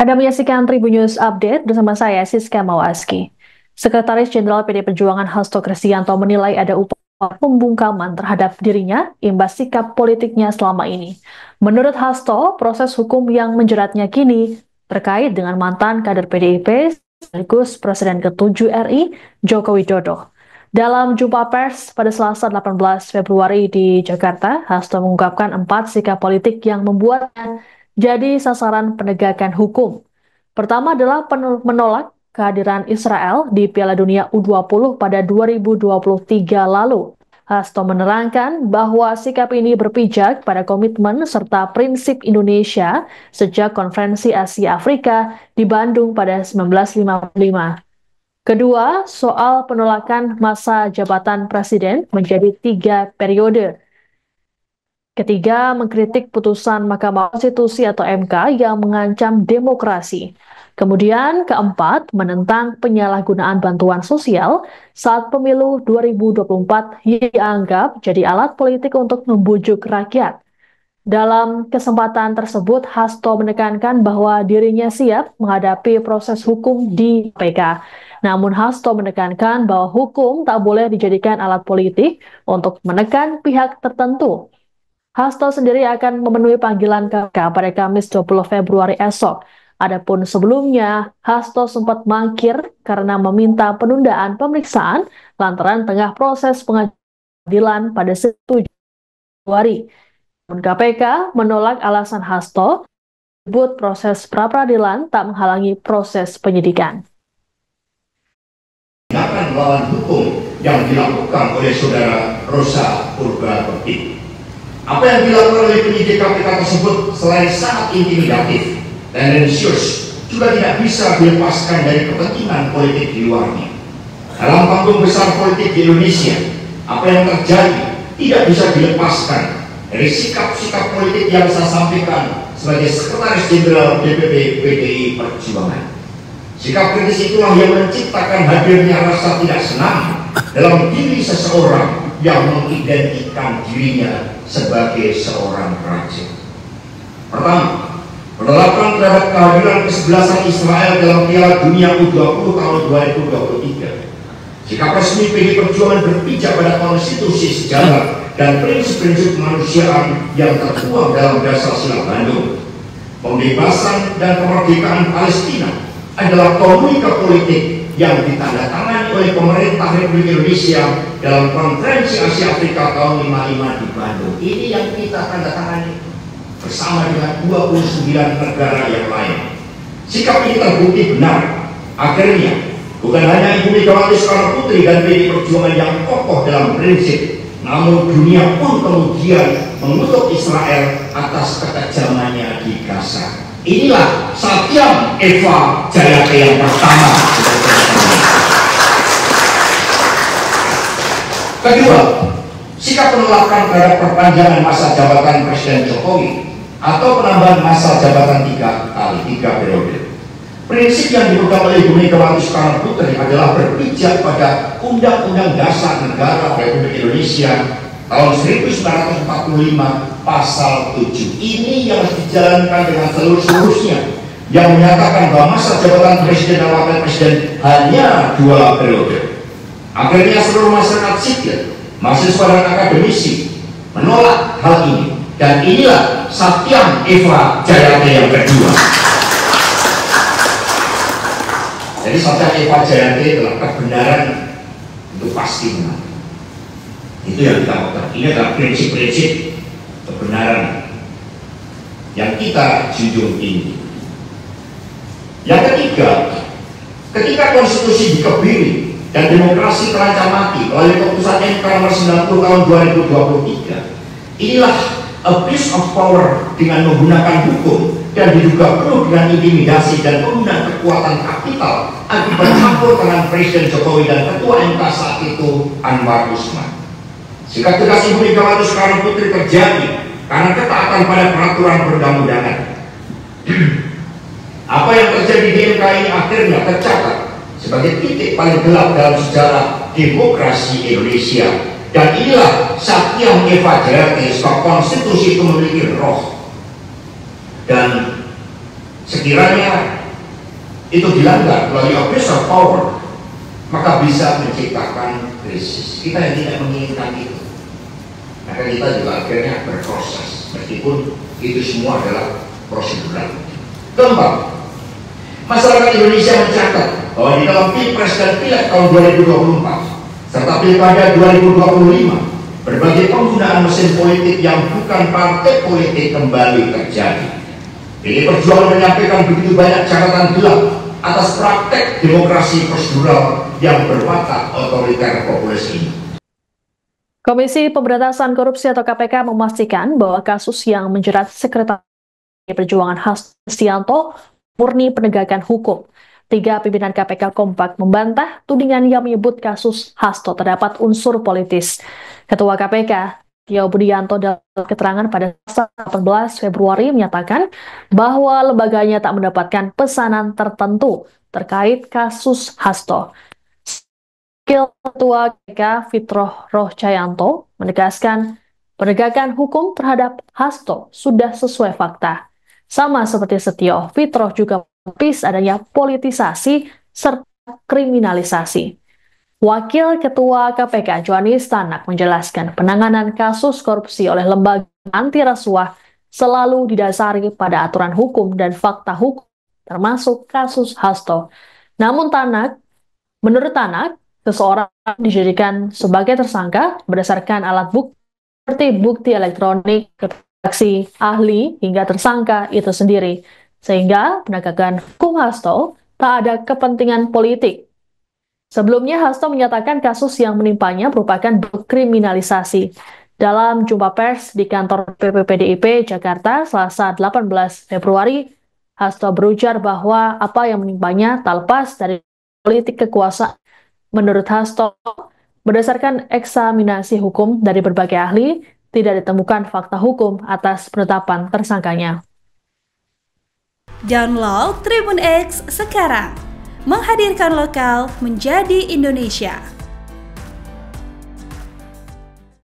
Anda menyaksikan Tribun News Update bersama saya, Siska Mawaski. Sekretaris Jenderal PD Perjuangan Hasto Kristianto menilai ada upaya pembungkaman terhadap dirinya imbas sikap politiknya selama ini. Menurut Hasto, proses hukum yang menjeratnya kini terkait dengan mantan kader PDIP sekaligus Presiden ke-7 RI, Joko Widodo. Dalam jumpa pers pada Selasa 18 Februari di Jakarta, Hasto mengungkapkan 4 sikap politik yang membuatnya jadi sasaran penegakan hukum. Pertama adalah menolak kehadiran Israel di Piala Dunia U20 pada 2023 lalu. Hasto menerangkan bahwa sikap ini berpijak pada komitmen serta prinsip Indonesia sejak Konferensi Asia Afrika di Bandung pada 1955. Kedua, soal penolakan masa jabatan presiden menjadi 3 periode. Ketiga, mengkritik putusan Mahkamah Konstitusi atau MK yang mengancam demokrasi. Kemudian keempat, menentang penyalahgunaan bantuan sosial saat pemilu 2024 yang dianggap jadi alat politik untuk membujuk rakyat. Dalam kesempatan tersebut, Hasto menekankan bahwa dirinya siap menghadapi proses hukum di KPK. Namun Hasto menekankan bahwa hukum tak boleh dijadikan alat politik untuk menekan pihak tertentu. Hasto sendiri akan memenuhi panggilan KPK pada Kamis 20 Februari esok. Adapun sebelumnya, Hasto sempat mangkir karena meminta penundaan pemeriksaan lantaran tengah proses pengadilan pada 1 Januari. KPK menolak alasan Hasto, menyebut proses pra-peradilan tak menghalangi proses penyidikan. Tindakan melawan hukum yang dilakukan oleh saudara Rosa Purba-Bekti. Apa yang dilakukan oleh penyidik KPK tersebut selain sangat intimidatif, tendensius, juga tidak bisa dilepaskan dari kepentingan politik di luarnya. Dalam panggung besar politik di Indonesia, apa yang terjadi tidak bisa dilepaskan dari sikap-sikap politik yang saya sampaikan sebagai Sekretaris Jenderal DPP PDI Perjuangan. Sikap kritis itulah yang menciptakan hadirnya rasa tidak senang dalam diri seseorang yang mengidentikan dirinya sebagai seorang raja. Pertama, penolakan terhadap kehadiran kesebelasan Israel dalam Piala Dunia U20 tahun 2023. Sikap resmi PD Perjuangan berpijak pada konstitusi sejarah dan prinsip-prinsip kemanusiaan yang tertuang dalam Dasar Sila Bandung. Pembebasan dan kemerdekaan Palestina adalah komunika politik yang ditandatangani oleh pemerintah Republik Indonesia dalam Konferensi Asia Afrika tahun 55 di Bandung. Ini yang kita tandatangani bersama dengan 29 negara yang lain. Sikap ini terbukti benar. Akhirnya, bukan hanya Ibu Megawati Soekarno Putri dan PD Perjuangan yang kokoh dalam prinsip, namun dunia pun kemudian mengutuk Israel atas kekejamannya di Gaza. Inilah Satyam Eva Jayate yang pertama. Kedua, sikap penolakan terhadap perpanjangan masa jabatan Presiden Jokowi atau penambahan masa jabatan 3 periode. Prinsip yang dipegang oleh Ibu Megawati Soekarno Putri adalah berpijak pada Undang-Undang Dasar Negara Republik Indonesia tahun 1945 pasal 7. Ini yang harus dijalankan dengan seluruh-seluruhnya, yang menyatakan bahwa masa jabatan presiden dan wakil presiden hanya 2 periode. Akhirnya seluruh masyarakat sipil, mahasiswa dan akademisi menolak hal ini, dan inilah Satyam Eva Jayate yang kedua. Jadi Satyam Eva Jayate adalah kebenaran itu pasti benar. Itu yang kita lakukan. Ini adalah prinsip-prinsip kebenaran yang kita junjung tinggi. Yang ketiga, ketika konstitusi dikebiri dan demokrasi terancam mati melalui keputusan MK nomor 90 tahun 2023, inilah abuse of power dengan menggunakan hukum dan diduga penuh dengan intimidasi dan penggunaan kekuatan kapital akibat campur tangan Presiden Jokowi dan Ketua MK saat itu Anwar Usman. Sikap tegas Ibu Megawati Soekarno Putri terjadi karena ketaatan pada peraturan perundang-undangan. Apa yang terjadi di MK ini akhirnya tercatat sebagai titik paling gelap dalam sejarah demokrasi Indonesia. Dan inilah Satyam Eva Jayate, sebab konstitusi itu memiliki roh. Dan Sekiranya itu dilanggar melalui abuse of power, maka bisa menciptakan krisis. Kita yang tidak menginginkan itu. Maka kita juga akhirnya berproses, meskipun itu semua adalah prosedural. Keempat, masyarakat Indonesia mencatat bahwa di dalam Pilpres dan Pileg tahun 2024 serta Pilkada 2025, berbagai penggunaan mesin politik yang bukan partai politik kembali terjadi. PDI Perjuangan menyampaikan begitu banyak catatan gelap atas praktek demokrasi prosedural yang berwatak otoriter populis ini. Komisi Pemberantasan Korupsi atau KPK memastikan bahwa kasus yang menjerat Sekretaris Perjuangan Hasto Kristianto murni penegakan hukum. 3 pimpinan KPK kompak membantah tudingan yang menyebut kasus Hasto terdapat unsur politis. Ketua KPK Tio Budianto dalam keterangan pada 18 Februari menyatakan bahwa lembaganya tak mendapatkan pesanan tertentu terkait kasus Hasto. Ketua KPK Fitroh Rohcayanto menegaskan penegakan hukum terhadap Hasto sudah sesuai fakta. Sama seperti Setio, Fitroh juga menepis adanya politisasi serta kriminalisasi. Wakil Ketua KPK Johanis Tanak menjelaskan penanganan kasus korupsi oleh lembaga anti rasuah selalu didasari pada aturan hukum dan fakta hukum, termasuk kasus Hasto. Namun menurut Tanak, seseorang dijadikan sebagai tersangka berdasarkan alat bukti seperti bukti elektronik, saksi, ahli, hingga tersangka itu sendiri. Sehingga penegakan hukum Hasto tak ada kepentingan politik. Sebelumnya, Hasto menyatakan kasus yang menimpanya merupakan kriminalisasi. Dalam jumpa pers di kantor PPPDIP Jakarta Selasa 18 Februari, Hasto berujar bahwa apa yang menimpanya tak lepas dari politik kekuasaan. Menurut Hasto, berdasarkan eksaminasi hukum dari berbagai ahli, tidak ditemukan fakta hukum atas penetapan tersangkanya. Download Tribun X sekarang. Menghadirkan lokal menjadi Indonesia.